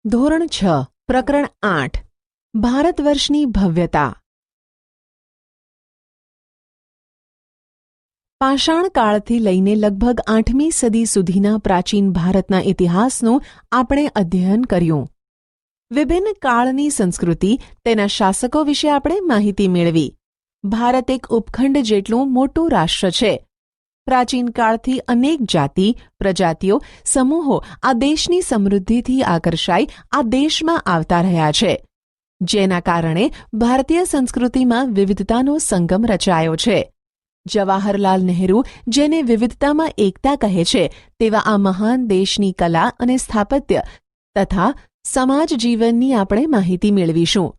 ધોરણ 6 પ્રકરણ 8 ભારતવર્ષની ભવ્યતા। પાષાણ કાળથી લઈને લગભગ 8મી સદી સુધીના પ્રાચીન ભારતના ઇતિહાસનું આપણે અધ્યયન કર્યું। વિભિન્ન કાળની સંસ્કૃતિ, તેના શાસકો વિશે આપણે માહિતી મેળવી। ભારત એક ઉપખંડ જેટલું મોટું રાષ્ટ્ર છે। પ્રાચીન કાળથી અનેક જાતિ, પ્રજાતિઓ, સમૂહો આ દેશની સમૃદ્ધિથી આકર્ષાઈ આ દેશમાં આવતા રહ્યા છે, જેના કારણે ભારતીય સંસ્કૃતિમાં વિવિધતાનો સંગમ રચાયો છે। જવાહરલાલ નહેરુ, જેને વિવિધતામાં એકતા કહે છે, તેવા આ મહાન દેશની કલા અને સ્થાપત્ય તથા સમાજ જીવનની આપણે માહિતી મેળવીશું,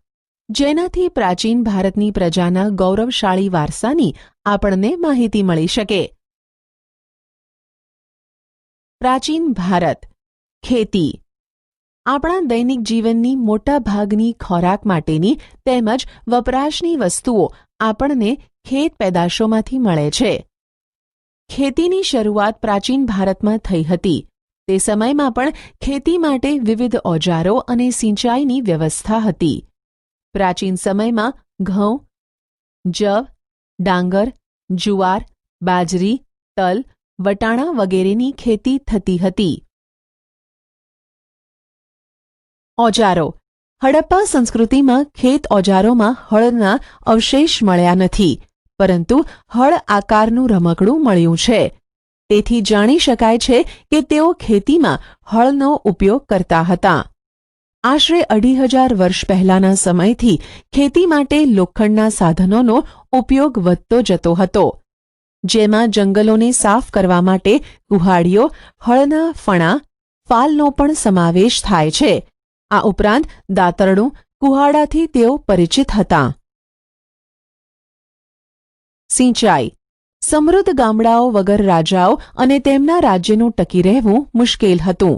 જેનાથી પ્રાચીન ભારતની પ્રજાના ગૌરવશાળી વારસાની આપણને માહિતી મળી શકે। પ્રાચીન ભારત। ખેતી આપણા દૈનિક જીવનની મોટા ભાગની ખોરાક માટેની તેમજ વપરાશની વસ્તુઓ આપણને ખેત પેદાશોમાંથી મળે છે। ખેતીની શરૂઆત પ્રાચીન ભારતમાં થઈ હતી। તે સમયમાં પણ ખેતી માટે વિવિધ ઓજારો અને સિંચાઈની વ્યવસ્થા હતી। પ્રાચીન સમયમાં ઘઉં, જવ, ડાંગર, જુવાર, બાજરી, તલ, વટાણા વગેરેની ખેતી થતી હતી। ઓજારો। હડપ્પા સંસ્કૃતિમાં ખેત ઓજારોમાં હળના અવશેષ મળ્યા નથી, પરંતુ હળ આકારનું રમકડું મળ્યું છે। તેથી જાણી શકાય છે કે તેઓ ખેતીમાં હળનો ઉપયોગ કરતા હતા। આશરે 2500 વર્ષ પહેલાના સમયથી ખેતી માટે લોખંડના સાધનોનો ઉપયોગ વધતો જતો હતો, જેમાં જંગલોને સાફ કરવા માટે કુહાડીઓ, હળના ફણા, ફાલનો પણ સમાવેશ થાય છે। આ ઉપરાંત દાતરડું, કુહાડાથી તેઓ પરિચિત હતા। સિંચાઈ। સમૃદ્ધ ગામડાઓ વગર રાજાઓ અને તેમના રાજ્યનું ટકી રહેવું મુશ્કેલ હતું।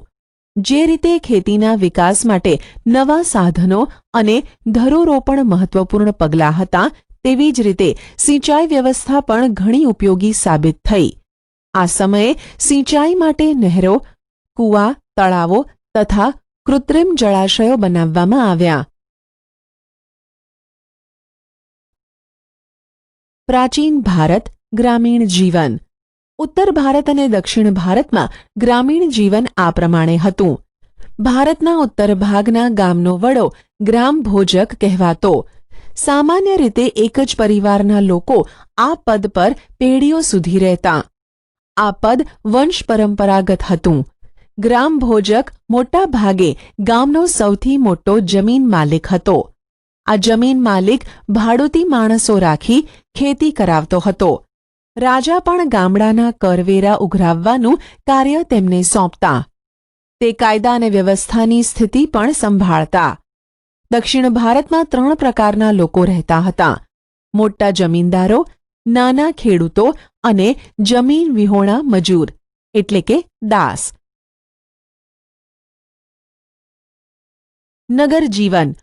જે રીતે ખેતીના વિકાસ માટે નવા સાધનો અને ધરુરોપણ મહત્વપૂર્ણ પગલાં હતા, તેવી જ રીતે સિંચાઈ વ્યવસ્થા પણ ઘણી ઉપયોગી સાબિત થઈ। આ સમયે સિંચાઈ માટે નહેરો, કૂવા, તળાવો તથા કૃત્રિમ જળાશયો બનાવવામાં આવ્યા। પ્રાચીન ભારત। ગ્રામીણ જીવન। ઉત્તર ભારત અને દક્ષિણ ભારતમાં ગ્રામીણ જીવન આ પ્રમાણે હતું। ભારતના ઉત્તર ભાગના ગામનો વડો ગ્રામભોજક કહેવાતો। સામાન્ય રીતે એક જ પરિવારના લોકો આ પદ પર પેઢીઓ સુધી રહેતા। આ પદ વંશ પરંપરાગત હતું। ગ્રામભોજક મોટા ભાગે ગામનો સૌથી મોટો જમીન માલિક હતો। આ જમીન માલિક ભાડૂતી માણસો રાખી ખેતી કરાવતો હતો। રાજા પણ ગામડાના કરવેરા ઉઘરાવવાનું કાર્ય તેમને સોંપતા। તે કાયદા અને વ્યવસ્થાની સ્થિતિ પણ સંભાળતા। દક્ષિણ ભારતમાં 3 પ્રકારના લોકો રહેતા હતા: મોટા જમીનદારો, નાના ખેડૂતો અને જમીન વિહોણા મજૂર એટલે કે દાસ। નગર જીવન।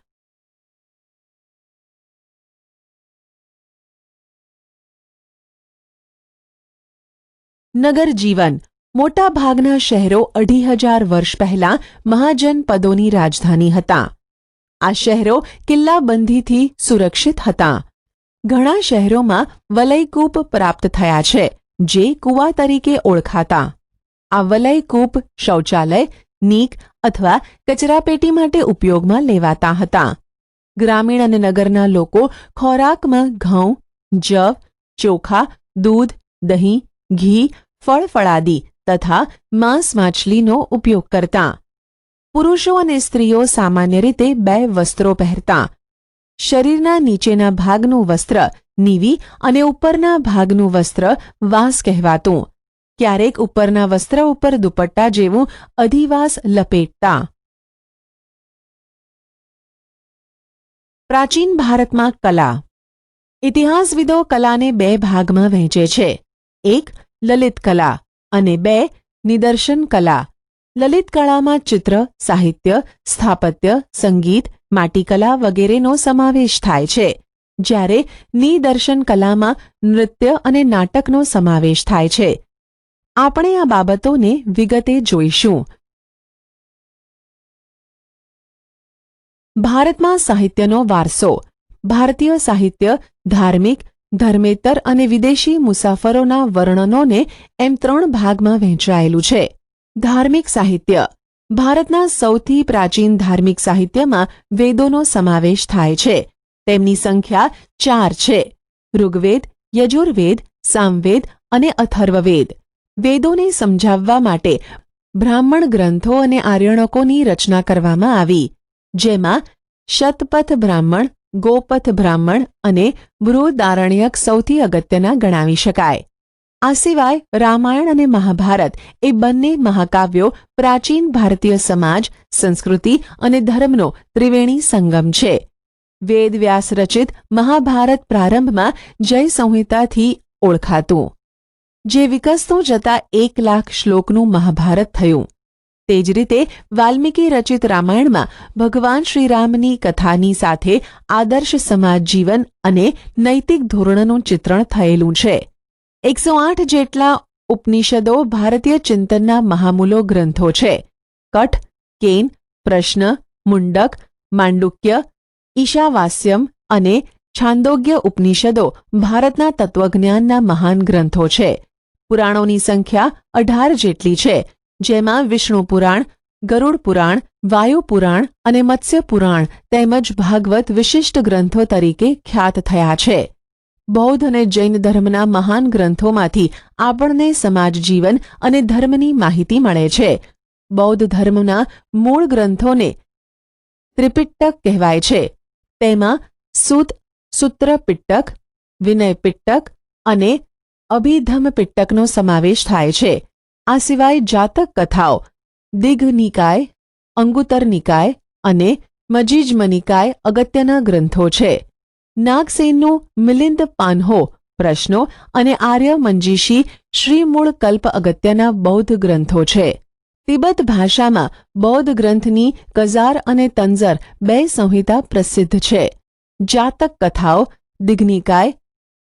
નગર જીવન। મોટા ભાગના શહેરો 2500 વર્ષ પહેલા મહાજનપદોની રાજધાની હતા। આ શહેરો કિલ્લાબંધીથી સુરક્ષિત હતા। ઘણા શહેરોમાં વલયકૂપ પ્રાપ્ત થયા છે, જે કૂવા તરીકે ઓળખાતા। આ વલયકૂપ શૌચાલય, નીક અથવા કચરાપેટી માટે ઉપયોગમાં લેવાતા હતા। ગ્રામીણ અને નગરના લોકો ખોરાકમાં ઘઉં, જવ, ચોખા, દૂધ, દહીં, ઘી, ફળફળાદી તથા માંસ માછલીનો ઉપયોગ કરતા। પુરુષો અને સ્ત્રીઓ સામાન્ય રીતે 2 વસ્ત્રો પહેરતા। શરીરના નીચેના ભાગનું વસ્ત્ર નીવી અને ઉપરના ભાગનું વસ્ત્ર વાસ કહેવાતું। ક્યારેક ઉપરના વસ્ત્ર ઉપર દુપટ્ટા જેવું અધિવાસ લપેટતા। પ્રાચીન ભારતમાં કલા। ઇતિહાસવિદો કલાને 2 ભાગમાં વહેંચે છે: એક લલિત કલા અને 2 નિદર્શન કલા। લલિત કળામાં ચિત્ર, સાહિત્ય, સ્થાપત્ય, સંગીત, માટીકલા વગેરેનો સમાવેશ થાય છે, જ્યારે નિદર્શન કલામાં નૃત્ય અને નાટકનો સમાવેશ થાય છે। આપણે આ બાબતોને વિગતે જોઈશું। ભારતમાં સાહિત્યનો વારસો. ભારતીય સાહિત્ય ધાર્મિક, ધર્મેતર અને વિદેશી મુસાફરોના વર્ણનોને એમ 3 ભાગમાં વહેંચાયેલું છે. ધાર્મિક સાહિત્ય. ભારતના સૌથી પ્રાચીન ધાર્મિક સાહિત્યમાં વેદોનો સમાવેશ થાય છે. તેમની સંખ્યા 4 છે: ઋગ્વેદ, યજુર્વેદ, સામવેદ અને અથર્વવેદ. વેદોને સમજાવવા માટે બ્રાહ્મણ ગ્રંથો અને આર્યણકોની રચના કરવામાં આવી, જેમાં શતપથ બ્રાહ્મણ, ગોપથ બ્રાહ્મણ અને બૃહદારણ્યક સૌથી અગત્યના ગણાવી શકાય. આ સિવાય રામાયણ અને મહાભારત એ બંને મહાકાવ્યો પ્રાચીન ભારતીય સમાજ, સંસ્કૃતિ અને ધર્મનો ત્રિવેણી સંગમ છે. વેદ વ્યાસ રચિત મહાભારત પ્રારંભમાં જય સંહિતાથી ઓળખાતું, જે વિકસતું જતા 1,00,000 શ્લોકનું મહાભારત થયું. તે જ રીતે વાલ્મીકી રચિત રામાયણમાં ભગવાન શ્રીરામની કથાની સાથે આદર્શ સમાજ જીવન અને નૈતિક ધોરણોનું ચિત્રણ થયેલું છે. 108 જેટલા ઉપનિષદો ભારતીય ચિંતનના મહામૂલો ગ્રંથો છે. કઠ, કેન, પ્રશ્ન, મુંડક, માંડુક્ય, ઈશાવાસ્યમ અને છાંદોગ્ય ઉપનિષદો ભારતના તત્વજ્ઞાનના મહાન ગ્રંથો છે. પુરાણોની સંખ્યા 18 જેટલી છે, જેમાં વિષ્ણુ પુરાણ, ગરુડ પુરાણ, વાયુ પુરાણ અને મત્સ્ય પુરાણ તેમજ ભાગવત વિશિષ્ટ ગ્રંથો તરીકે ખ્યાત થયા છે. બૌદ્ધ અને જૈન ધર્મના મહાન ગ્રંથોમાંથી આપણને સમાજ જીવન અને ધર્મની માહિતી મળે છે. બૌદ્ધ ધર્મના મૂળ ગ્રંથોને ત્રિપિટક કહેવાય છે. તેમાં સૂત, સૂત્ર પિટક, વિનય પિટક અને અભિધમ પિટકનો સમાવેશ થાય છે. આ સિવાય જાતક કથાઓ, દિઘનિકાય, અંગુત્તર નિકાય અને મજીજ્મ નિકાય અગત્યના ગ્રંથો છે. નાગસેનનું મિલિંદ પાન્હો પ્રશ્નો અને આર્ય મંજીષી શ્રીમૂળ કલ્પ અગત્યના બૌદ્ધ ગ્રંથો છે. તિબત ભાષામાં બૌદ્ધ ગ્રંથની કઝાર અને તંઝર 2 સંહિતા પ્રસિદ્ધ છે. જાતક કથાઓ, દિઘનિકાય,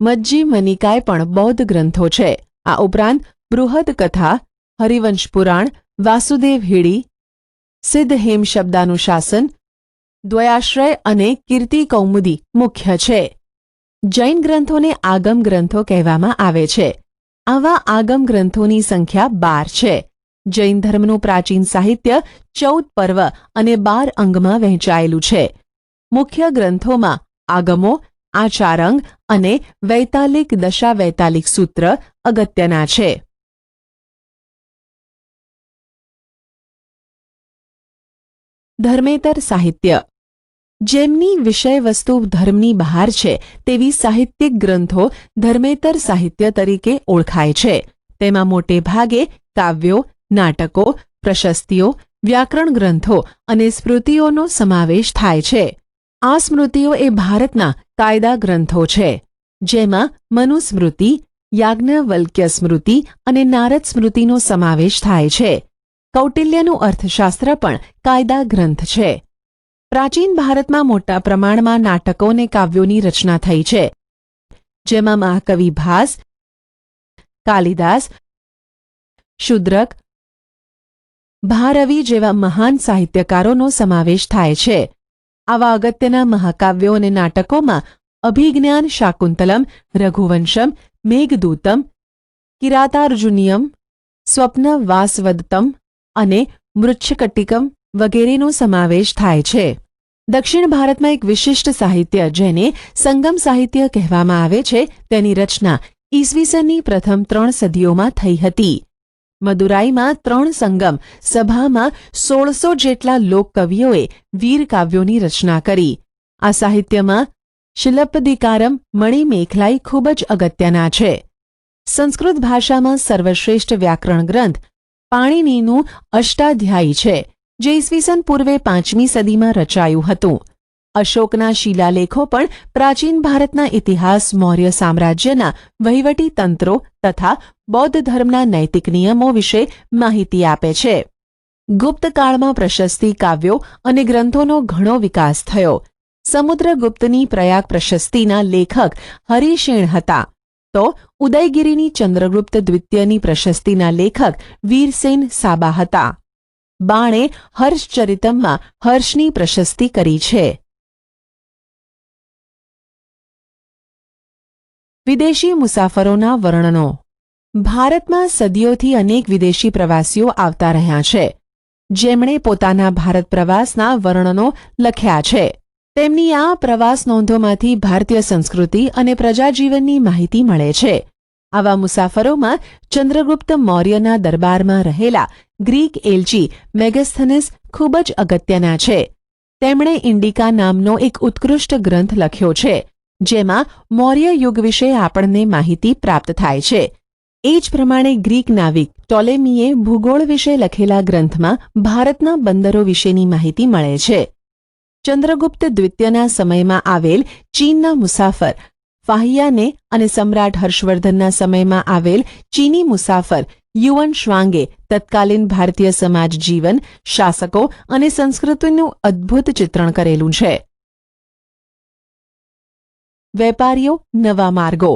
મજ્જિમ નિકાય પણ બૌદ્ધ ગ્રંથો છે. આ ઉપરાંત બૃહદ કથા, હરિવંશ પુરાણ, વાસુદેવ હીડી, સિદ્ધ હેમ શબ્દાનુશાસન, દ્વયાશ્રય અને કીર્તિ કૌમુદી મુખ્ય છે. જૈન ગ્રંથોને આગમ ગ્રંથો કહેવામાં આવે છે. આવા આગમ ગ્રંથોની સંખ્યા 12 છે. જૈન ધર્મનું પ્રાચીન સાહિત્ય 14 પર્વ અને 12 અંગમાં વહેંચાયેલું છે. મુખ્ય ગ્રંથોમાં આગમો, આચારંગ અને વૈતાલિક દશાવૈતાલિક સૂત્ર અગત્યના છે. ધર્મેતર સાહિત્ય. જેમની વિષયવસ્તુ ધર્મની બહાર છે તેવી સાહિત્યિક ગ્રંથો ધર્મેતર સાહિત્ય તરીકે ઓળખાય છે. તેમાં મોટે ભાગે કાવ્યો, નાટકો, પ્રશસ્તિઓ, વ્યાકરણ ગ્રંથો અને સ્મૃતિઓનો સમાવેશ થાય છે. આ સ્મૃતિઓ એ ભારતના કાયદા ગ્રંથો છે, જેમાં મનુસ્મૃતિ, યાજ્ઞવલ્ક્ય સ્મૃતિ અને નારદ સ્મૃતિનો સમાવેશ થાય છે. કૌટિલ્યનું અર્થશાસ્ત્ર પણ કાયદા ગ્રંથ છે. પ્રાચીન ભારતમાં મોટા પ્રમાણમાં નાટકો અને કાવ્યોની રચના થઈ છે, જેમાં મહાકવિ ભાસ, કાલિદાસ, શુદ્રક, ભારવી જેવા મહાન સાહિત્યકારોનો સમાવેશ થાય છે. આવા અગત્યના મહાકાવ્યો અને નાટકોમાં અભિજ્ઞાન શાકુંતલમ, રઘુવંશમ, મેઘદૂતમ, કિરાતાર્જુનિયમ, સ્વપ્ન વાસવદત્તમ અને મૃચ્છકટિકમ વગેરેનો સમાવેશ થાય છે. દક્ષિણ ભારતમાં એક વિશિષ્ટ સાહિત્ય, જેને સંગમ સાહિત્ય કહેવામાં આવે છે, તેની રચના ઈસવીસનની પ્રથમ 3 સદીઓમાં થઈ હતી. મદુરાઈમાં 3 સંગમ સભામાં 1600 જેટલા લોકકવિઓએ વીર કાવ્યોની રચના કરી. આ સાહિત્યમાં શિલપ્પદિકારમ, મણિમેખલાઈ ખૂબ જ અગત્યના છે. સંસ્કૃત ભાષામાં સર્વશ્રેષ્ઠ વ્યાકરણ ગ્રંથ પાણિનીનું અષ્ટાધ્યાયી છે, જે ઈસવીસન પૂર્વે 5મી સદીમાં રચાયું હતું. અશોકના શિલાલેખો પણ પ્રાચીન ભારતના ઇતિહાસ, મૌર્ય સામ્રાજ્યના વહીવટી તંત્રો તથા બૌદ્ધ ધર્મના નૈતિક નિયમો વિશે માહિતી આપે છે. ગુપ્તકાળમાં પ્રશસ્તિ, કાવ્યો અને ગ્રંથોનો ઘણો વિકાસ થયો. સમુદ્રગુપ્તની પ્રયાગ પ્રશસ્તિના લેખક હરિશેણ હતા, તો ઉદયગીરીની ચંદ્રગુપ્ત દ્વિતીયની પ્રશસ્તિના લેખક વીરસેન સાબા હતા. બાણે હર્ષચરિતમમાં હર્ષની પ્રશસ્તિ કરી છે. વિદેશી મુસાફરોના વર્ણનો. ભારતમાં સદીઓથી અનેક વિદેશી પ્રવાસીઓ આવતા રહ્યા છે, જેમણે પોતાના ભારત પ્રવાસના વર્ણનો લખ્યા છે. તેમની આ પ્રવાસ નોંધોમાંથી ભારતીય સંસ્કૃતિ અને પ્રજાજીવનની માહિતી મળે છે. આવા મુસાફરોમાં ચંદ્રગુપ્ત મૌર્યના દરબારમાં રહેલા ગ્રીક એલચી મેગસ્થનીસ ખૂબ જ અગત્યના છે. તેમણે ઇન્ડિકા નામનો એક ઉત્કૃષ્ટ ગ્રંથ લખ્યો છે, જેમાં મૌર્ય યુગ વિશે આપણને માહિતી પ્રાપ્ત થાય છે. એ જ પ્રમાણે ગ્રીક નાવિક ટોલેમીએ ભૂગોળ વિશે લખેલા ગ્રંથમાં ભારતના બંદરો વિશેની માહિતી મળે છે. ચંદ્રગુપ્ત દ્વિતીયના સમયમાં આવેલ ચીનના મુસાફર ફાહિયાને અને સમ્રાટ હર્ષવર્ધનના સમયમાં આવેલ ચીની મુસાફર યુઅન શ્વાંગે તત્કાલીન ભારતીય સમાજ જીવન, શાસકો અને સંસ્કૃતિનું અદ્ભુત ચિત્રણ કરેલું છે. વેપારીઓ, નવા માર્ગો.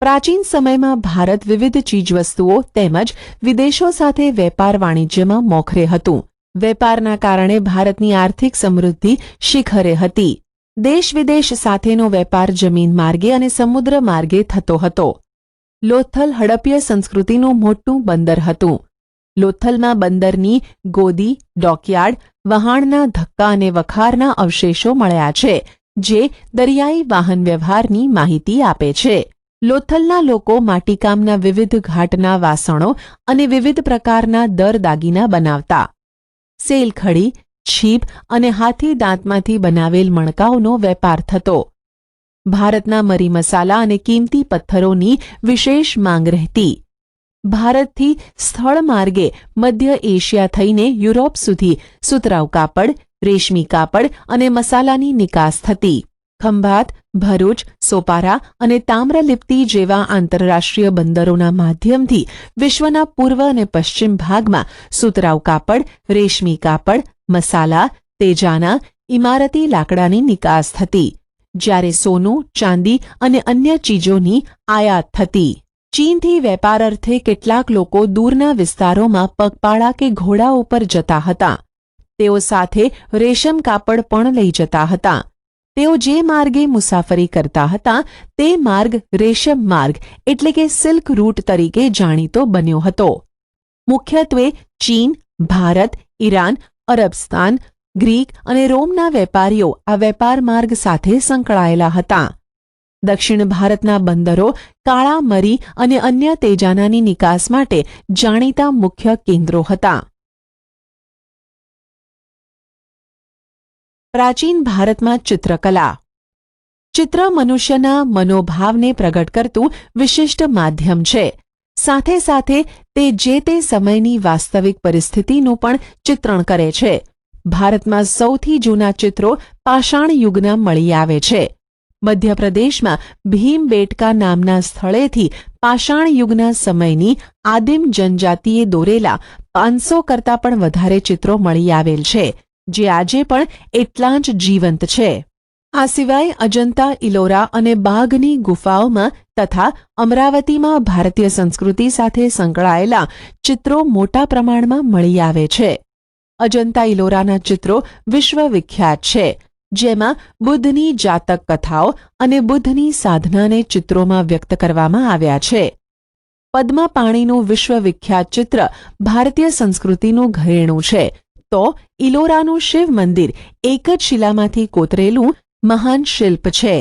પ્રાચીન સમયમાં ભારત વિવિધ ચીજવસ્તુઓ તેમજ વિદેશો સાથે વેપાર વાણિજ્યમાં મોખરે હતું. વેપારના કારણે ભારતની આર્થિક સમૃદ્ધિ શિખરે હતી. દેશ વિદેશ સાથેનો વેપાર જમીન માર્ગે અને સમુદ્ર માર્ગે થતો હતો. લોથલ હડપ્ય સંસ્કૃતિનું મોટું બંદર હતું. લોથલમાં બંદરની ગોદી, ડોકયાર્ડ, વહાણના ધક્કા અને વખારના અવશેષો મળ્યા છે, જે દરિયાઈ વાહન વ્યવહારની માહિતી આપે છે. લોથલના લોકો માટીકામના વિવિધ ઘાટના વાસણો અને વિવિધ પ્રકારના દાગીના બનાવતા. સેલખડી, છીપ અને હાથી દાંતમાંથી બનાવેલ મણકાઓનો વેપાર થતો. ભારતના મરી મસાલા અને કિંમતી પથ્થરોની વિશેષ માંગ રહેતી. ભારતથી સ્થળ માર્ગે મધ્ય એશિયા થઈને યુરોપ સુધી સુતરાઉ કાપડ, રેશમી કાપડ અને મસાલાની નિકાસ થતી. ખંભાત, ભરૂચ, સોપારા અને તામ્રલિપ્તિ જેવા આંતરરાષ્ટ્રીય બંદરોના માધ્યમથી વિશ્વના પૂર્વ અને પશ્ચિમ ભાગમાં સુતરાઉ કાપડ, રેશમી કાપડ, મસાલા, તેજાના, ઇમારતી લાકડાની નિકાસ થતી, જ્યારે સોનું, ચાંદી અને અન્ય ચીજોની આયાત થતી. ચીનથી વેપાર અર્થે કેટલાક લોકો દૂરના વિસ્તારોમાં પગપાળા કે ઘોડા ઉપર જતા હતા. તેઓ સાથે રેશમ કાપડ પણ લઈ જતા હતા. તેઓ જે માર્ગે મુસાફરી કરતા હતા તે માર્ગ રેશમ માર્ગ એટલે કે સિલ્ક રૂટ તરીકે જાણીતો બન્યો હતો. મુખ્યત્વે ચીન, ભારત, ઈરાન, અરબસ્તાન, ગ્રીક અને રોમના વેપારીઓ આ વેપાર માર્ગ સાથે સંકળાયેલા હતા. દક્ષિણ ભારતના બંદરો કાળા મરી અને અન્ય તેજાનાની નિકાસ માટે જાણીતા મુખ્ય કેન્દ્રો હતા. પ્રાચીન ભારતમાં ચિત્રકલા. ચિત્ર મનુષ્યના મનોભાવને પ્રગટ કરતું વિશિષ્ટ માધ્યમ છે. સાથે સાથે તે જે તે સમયની વાસ્તવિક પરિસ્થિતિનું પણ ચિત્રણ કરે છે. ભારતમાં સૌથી જૂના ચિત્રો પાષાણ યુગના મળી આવે છે. મધ્યપ્રદેશમાં ભીમબેટકા નામના સ્થળેથી પાષાણ યુગના સમયની આદિમ જનજાતિએ દોરેલા 500 કરતાં પણ વધારે ચિત્રો મળી આવેલ છે, જે આજે પણ એટલા જ જીવંત છે. આ સિવાય અજંતા, ઇલોરા અને બાઘની ગુફાઓમાં તથા અમરાવતીમાં ભારતીય સંસ્કૃતિ સાથે સંકળાયેલા ચિત્રો મોટા પ્રમાણમાં મળી આવે છે. અજંતા ઇલોરાના ચિત્રો વિશ્વવિખ્યાત છે, જેમાં બુદ્ધની જાતક કથાઓ અને બુદ્ધની સાધનાને ચિત્રોમાં વ્યક્ત કરવામાં આવ્યા છે. પદ્મપાણીનું વિશ્વવિખ્યાત ચિત્ર ભારતીય સંસ્કૃતિનું ઘરેણું છે, તો ઇલોરાનું શિવ મંદિર એક જ શિલામાંથી કોતરેલું મહાન શિલ્પ છે.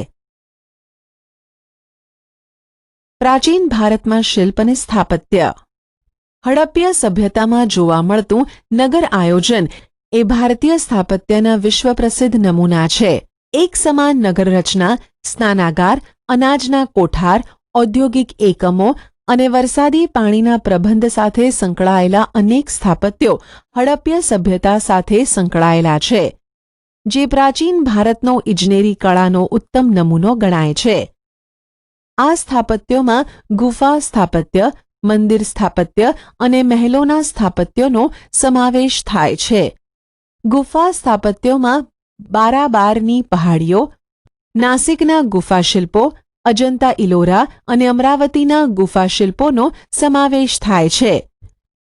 પ્રાચીન ભારતમાં શિલ્પ અને સ્થાપત્ય. હડપ્ય સભ્યતામાં જોવા મળતું નગર આયોજન એ ભારતીય સ્થાપત્યના વિશ્વપ્રસિદ્ધ નમૂના છે. એક સમાન નગર રચના, સ્નાનાગાર, અનાજના કોઠાર, ઔદ્યોગિક એકમો અને વરસાદી પાણીના પ્રબંધ સાથે સંકળાયેલા અનેક સ્થાપત્યો હડપ્ય સભ્યતા સાથે સંકળાયેલા છે, જે પ્રાચીન ભારતનો ઇજનેરી કળાનો ઉત્તમ નમૂનો ગણાય છે. આ સ્થાપત્યોમાં ગુફા સ્થાપત્ય, મંદિર સ્થાપત્ય અને મહેલોના સ્થાપત્યોનો સમાવેશ થાય છે. ગુફા સ્થાપત્યોમાં બારાબારની પહાડીઓ, નાસિકના ગુફા શિલ્પો, અજંતા ઇલોરા અને અમરાવતીના ગુફા શિલ્પોનો સમાવેશ થાય છે.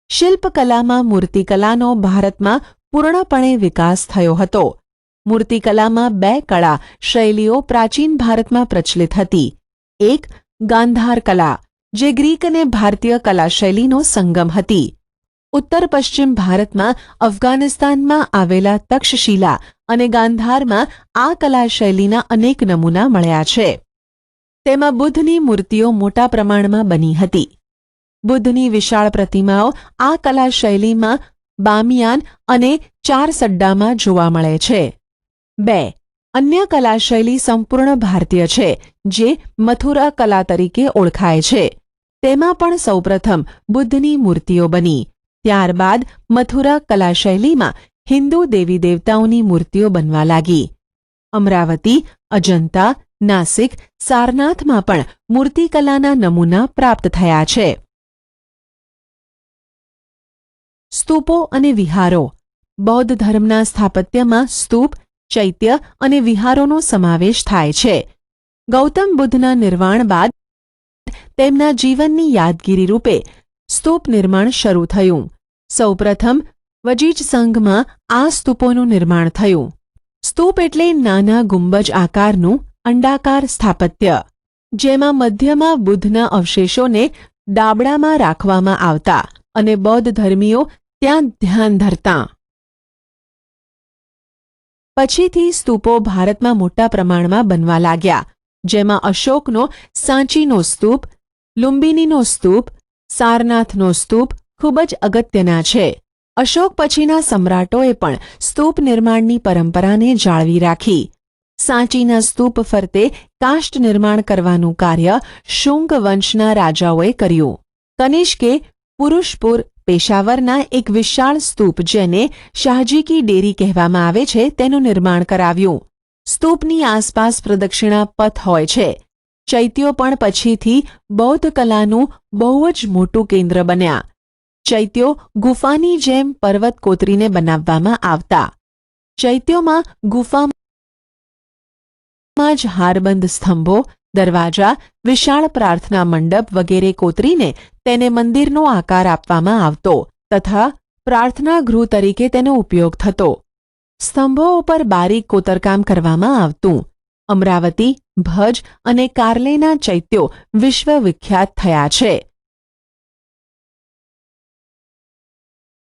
શિલ્પકલામાં મૂર્તિકલાનો ભારતમાં પૂર્ણપણે વિકાસ થયો હતો. મૂર્તિકલામાં બે કળા શૈલીઓ પ્રાચીન ભારતમાં પ્રચલિત હતી. એક ગાંધાર કલા, જે ગ્રીક અને ભારતીય કલા શૈલીનો સંગમ હતી. ઉત્તર પશ્ચિમ ભારતમાં અફઘાનિસ્તાનમાં આવેલા તક્ષશિલા અને ગાંધારમાં આ કલા શૈલીના અનેક નમૂના મળ્યા છે. તેમાં બુદ્ધની મૂર્તિઓ મોટા પ્રમાણમાં બની હતી. બુદ્ધની વિશાળ પ્રતિમાઓ આ કલા શૈલીમાં બામિયાન અને ચારસડ્ડામાં જોવા મળે છે. 2. અન્ય કલા શૈલી સંપૂર્ણ ભારતીય છે, જે મથુરા કલા તરીકે ઓળખાય છે. તેમાં પણ સૌપ્રથમ બુદ્ધની મૂર્તિઓ બની. ત્યારબાદ મથુરા કલા શૈલીમાં હિન્દુ દેવી દેવતાઓની મૂર્તિઓ બનવા લાગી. અમરાવતી, અજંતા, નાસિક, સારનાથમાં પણ મૂર્તિકલાના નમૂના પ્રાપ્ત થયા છે. સ્તૂપો અને વિહારો. બૌદ્ધ ધર્મના સ્થાપત્યમાં સ્તૂપ, ચૈત્ય અને વિહારોનો સમાવેશ થાય છે. ગૌતમ બુદ્ધના નિર્વાણ બાદ તેમના જીવનની યાદગીરી રૂપે સ્તૂપ નિર્માણ શરૂ થયું. સૌપ્રથમ વજીજ સંઘમાં આ સ્તૂપોનું નિર્માણ થયું. સ્તૂપ એટલે નાના ગુંબજ આકારનું અંડાકાર સ્થાપત્ય, જેમાં મધ્યમાં બુદ્ધના અવશેષોને ડાબડામાં રાખવામાં આવતા અને બૌદ્ધ ધર્મીઓ ત્યાં ધ્યાન ધરતા. પછીથી સ્તૂપો ભારતમાં મોટા પ્રમાણમાં બનવા લાગ્યા, જેમાં અશોકનો સાંચીનો સ્તૂપ, લુંબિનીનો સ્તૂપ, સારનાથનો સ્તૂપ ખૂબ જ અગત્યના છે. અશોક પછીના સમ્રાટોએ પણ સ્તૂપ નિર્માણની પરંપરાને જાળવી રાખી. સાંચીના સ્તૂપ ફરતે કાષ્ઠ નિર્માણ કરવાનું કાર્ય શુંગ વંશના રાજાઓએ કર્યું. કનિષ્કે પુરુષપુર, પેશાવરના એક વિશાળ સ્તૂપ, જેને શાહજી કી ડેરી કહેવામાં આવે છે, તેનું નિર્માણ કરાવ્યું. સ્તૂપની આસપાસ પ્રદક્ષિણા પથ હોય છે. ચૈત્યો પણ પછીથી બૌદ્ધ કલાનું બહુ જ મોટું કેન્દ્ર બન્યા. ચૈત્યો ગુફાની જેમ પર્વત કોતરીને બનાવવામાં આવતા. ચૈત્યોમાં ગુફામાં જ હારબંધ સ્તંભો, દરવાજા, વિશાળ પ્રાર્થના મંડપ વગેરે કોતરીને તેને મંદિરનો આકાર આપવામાં આવતો તથા પ્રાર્થના ગૃહ તરીકે તેનો ઉપયોગ થતો. સ્તંભો ઉપર બારીક કોતરકામ કરવામાં આવતું. અમરાવતી, ભજ અને કાર્લેના ચૈત્યો વિશ્વવિખ્યાત થયા છે.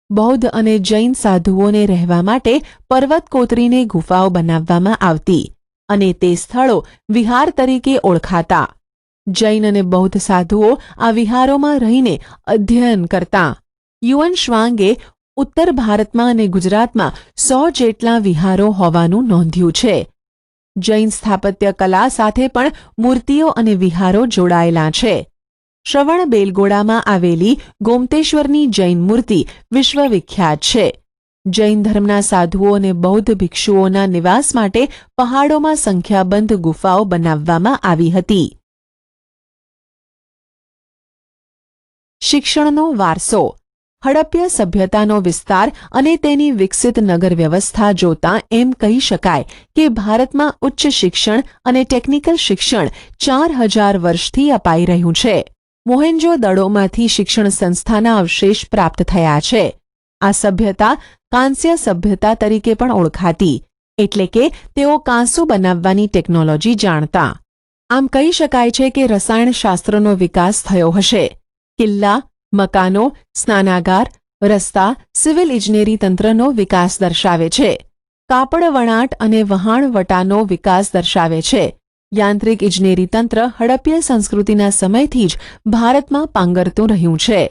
બૌદ્ધ અને જૈન સાધુઓને રહેવા માટે પર્વત કોતરીને ગુફાઓ બનાવવામાં આવતી અને તે સ્થળો વિહાર તરીકે ઓળખાતા. જૈન અને બૌદ્ધ સાધુઓ આ વિહારોમાં રહીને અધ્યયન કરતા. યુઅન શ્વાંગે ઉત્તર ભારતમાં અને ગુજરાતમાં 100 જેટલા વિહારો હોવાનું નોંધ્યું છે. જૈન સ્થાપત્ય કલા સાથે પણ મૂર્તિઓ અને વિહારો જોડાયેલા છે. શ્રવણ બેલગોડામાં આવેલી ગોમતેશ્વરની જૈન મૂર્તિ વિશ્વવિખ્યાત છે. જૈન ધર્મના સાધુઓ અને બૌદ્ધ ભિક્ષુઓના નિવાસ માટે પહાડોમાં સંખ્યાબંધ ગુફાઓ બનાવવામાં આવી હતી. શિક્ષણનો વારસો. હડપ્ય સભ્યતાનો વિસ્તાર અને તેની વિકસિત નગર વ્યવસ્થા જોતાં એમ કહી શકાય કે ભારતમાં ઉચ્ચ શિક્ષણ અને ટેકનિકલ શિક્ષણ 4000 વર્ષથી અપાઈ રહ્યું છે. મોહેન્જો દડોમાંથી શિક્ષણ સંસ્થાના અવશેષ પ્રાપ્ત થયા છે. આ સભ્યતા કાંસ્ય સભ્યતા તરીકે પણ ઓળખાતી, એટલે કે તેઓ કાંસુ બનાવવાની ટેકનોલોજી જાણતા. આમ કહી શકાય છે કે રસાયણશાસ્ત્રનો વિકાસ થયો હશે. કિલ્લા, મકાનો, સ્નાનાગાર, રસ્તા, સિવિલ ઇજનેરી તંત્રનો વિકાસ દર્શાવે છે. કાપડ વણાટ અને વહાણવટાનો વિકાસ દર્શાવે છે. યાંત્રિક ઇજનેરી તંત્ર હડપ્ય સંસ્કૃતિના સમયથી જ ભારતમાં પાંગરતું રહ્યું છે.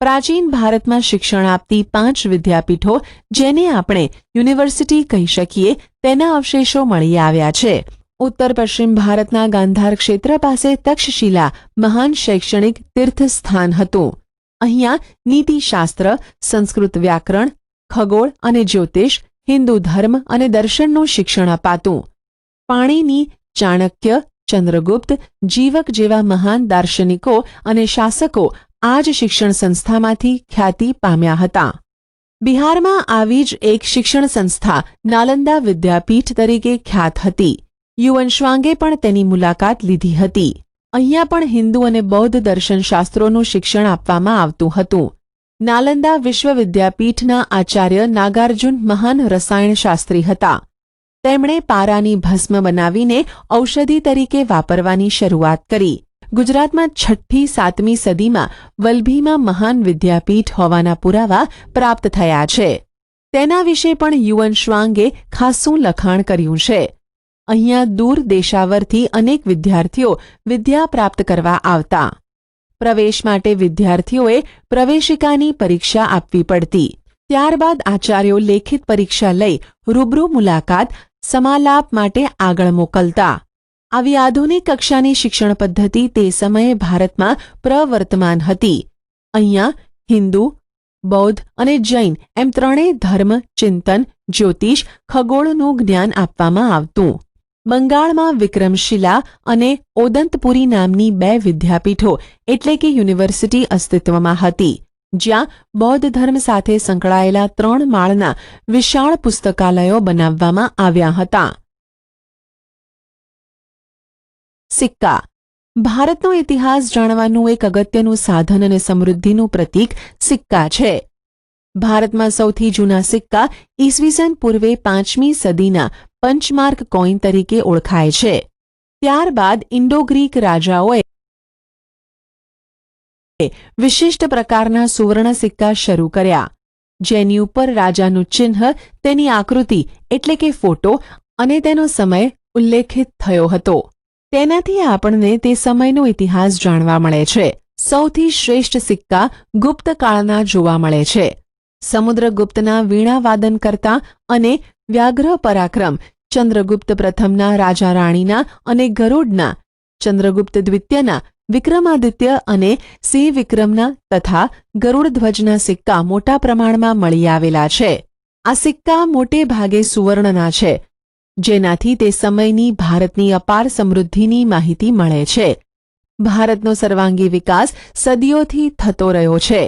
પ્રાચીન ભારતમાં શિક્ષણ આપતી 5 વિદ્યાપીઠો, જેને આપણે યુનિવર્સિટી કહી શકીએ, તેના અવશેષો મળી આવ્યા છે. ઉત્તર પશ્ચિમ ભારતના ગાંધાર ક્ષેત્ર પાસે તક્ષશિલા મહાન શૈક્ષણિક તીર્થસ્થાન હતું. અહીંયા નીતિશાસ્ત્ર, સંસ્કૃત વ્યાકરણ, ખગોળ અને જ્યોતિષ, હિન્દુ ધર્મ અને દર્શનનું શિક્ષણ અપાતું. પાણીની, ચાણક્ય, ચંદ્રગુપ્ત, જીવક જેવા મહાન દાર્શનિકો અને શાસકો આ જ શિક્ષણ સંસ્થામાંથી ખ્યાતિ પામ્યા હતા. બિહારમાં આવી જ એક શિક્ષણ સંસ્થા નાલંદા વિદ્યાપીઠ તરીકે ખ્યાત હતી. યુઅન શ્વાંગે પણ તેની મુલાકાત લીધી હતી. અહીંયા પણ હિન્દુ અને બૌદ્ધ દર્શનશાસ્ત્રોનું શિક્ષણ આપવામાં આવતું હતું. નાલંદા વિશ્વવિદ્યાપીઠના આચાર્ય નાગાર્જુન મહાન રસાયણશાસ્ત્રી હતા. તેમણે પારાની ભસ્મ બનાવીને ઔષધિ તરીકે વાપરવાની શરૂઆત કરી. ગુજરાતમાં 6મી-7મી સદીમાં વલભીમાં મહાન વિદ્યાપીઠ હોવાના પુરાવા પ્રાપ્ત થયા છે. તેના વિશે પણ યુએન શ્વાંગે ખાસ્સું લખાણ કર્યું છે. અહીંયા દૂર દેશાવરથી અનેક વિદ્યાર્થીઓ વિદ્યા પ્રાપ્ત કરવા આવતા. પ્રવેશ માટે વિદ્યાર્થીઓએ પ્રવેશિકાની પરીક્ષા આપવી પડતી. ત્યારબાદ આચાર્યો લેખિત પરીક્ષા લઈ રૂબરૂ મુલાકાત સમાલાપ માટે આગળ મોકલતા. આવી આધુનિક કક્ષાની શિક્ષણ પદ્ધતિ તે સમયે ભારતમાં પ્રવર્તમાન હતી. અહીંયા હિન્દુ, બૌદ્ધ અને જૈન એમ ત્રણેય ધર્મ, ચિંતન, જ્યોતિષ, ખગોળનું જ્ઞાન આપવામાં આવતું. બંગાળમાં વિક્રમશિલા અને ઓદંતપુરી નામની 2 વિદ્યાપીઠો એટલે કે યુનિવર્સિટી અસ્તિત્વમાં હતી, જ્યાં બૌદ્ધ ધર્મ સાથે સંકળાયેલા 3 માળના વિશાળ પુસ્તકાલયો બનાવવામાં આવ્યા હતા. સિક્કા. ભારતનો ઇતિહાસ જાણવાનું એક અગત્યનું સાધન અને સમૃદ્ધિનું પ્રતીક સિક્કા છે. ભારતમાં સૌથી જૂના સિક્કા ઈસવીસન પૂર્વે 5મી સદીના પંચમાર્ક કોઈન તરીકે ઓળખાય છે. ત્યારબાદ ઇન્ડો ગ્રીક રાજાઓએ વિશિષ્ટ પ્રકારના સુવર્ણ સિક્કા શરૂ કર્યા, જેની ઉપર રાજાનું ચિહ્ન, તેની આકૃતિ એટલે કે ફોટો અને તેનો સમય ઉલ્લેખિત થયો હતો. તેનાથી આપણને તે સમયનો ઇતિહાસ જાણવા મળે છે. સૌથી શ્રેષ્ઠ સિક્કા ગુપ્ત કાળના જોવા મળે છે. સમુદ્રગુપ્તના વીણાવાદન કરતા અને વ્યાઘ્ર પરાક્રમ ચંદ્રગુપ્ત પ્રથમના રાજા રાણીના અને ગરુડના, ચંદ્રગુપ્ત દ્વિતીયના, વિક્રમાદિત્ય અને સિંહ વિક્રમના તથા ગરુડધ્વજના સિક્કા મોટા પ્રમાણમાં મળી આવેલા છે. આ સિક્કા મોટે ભાગે સુવર્ણના છે, જેનાથી તે સમયની ભારતની અપાર સમૃદ્ધિની માહિતી મળે છે. ભારતનો સર્વાંગી વિકાસ સદીઓથી થતો રહ્યો છે.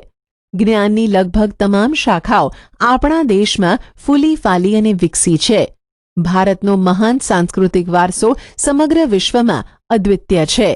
જ્ઞાનની લગભગ તમામ શાખાઓ આપણા દેશમાં ફૂલી ફાલી અને વિકસી છે. ભારતનો મહાન સાંસ્કૃતિક વારસો સમગ્ર વિશ્વમાં અદ્વિતીય છે.